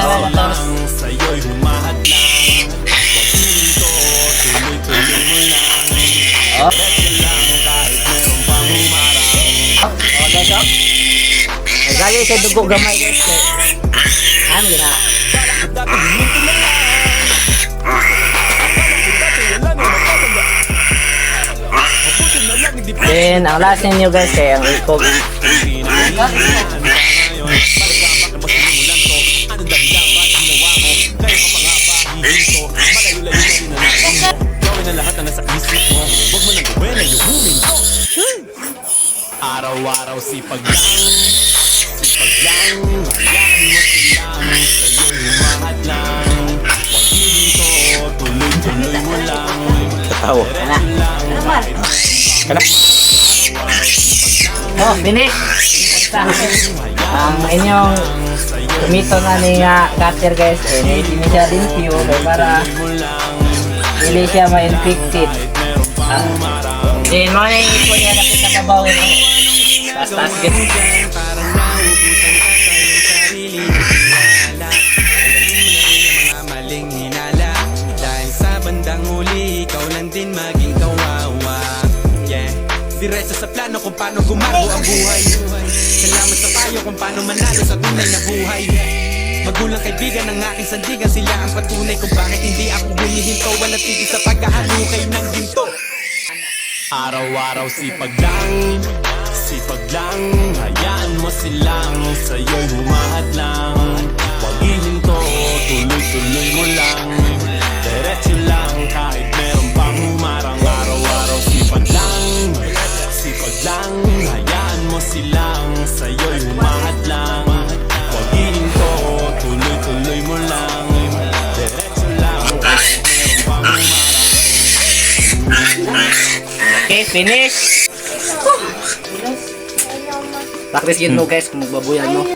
lang, sa'yo'y humahad lang. Huwag hihinto, tuloy-tuloy mo lang. Diretso lang kahit meron pang humarang. O guys, o. Ay guys, sa dugo gamay guys. Ano gina? Dati hihinto na lang. Mabuti na lang, hindi pa Then, ang last ninyo guys, kaya ang ikog. Araw-araw sipag lang, hayaan mo silang sa'yo'y humahad lang. Huwag hihinto, tuloy-tuloy mo lang. Tatawa. Kana? Oh, finish! Ang inyong tumito na ni cutter guys, hindi niya siya limpyo para hindi siya ma-infected. Then, mga naiipon niya napit sa babaw yun. Taas-taas guys. Parang naubusan ka sa iyong sarili. Hinala, tanggalin mo na rin ang mga maling hinala. Dahil sa bandang huli, ikaw lang din maging kawawa. Yeah, diretso sa plano kung paano gumago ang buhay. Salamat sa payo kung paano manalo sa tunay na buhay. Magulang kaibigan ng aking sandigan, sila ang patunay kung bakit hindi ako humihinto. Walang tigil sa paghahalukay ng ginto. Araw-araw sipag lang, hayaan mo silang sa'yo'y humahad lang. Huwag hihinto, tuloy-tuloy mo lang. Diretso lang kahit meron pang humarang. Araw-araw sipag lang, hayaan mo silang sa'yo'y humahad lang. Huwag hihinto, tuloy-tuloy mo lang. Diretso lang kahit meron pang humarang. Okay, finish! Practice yun mo guys kung magbabuyan mo.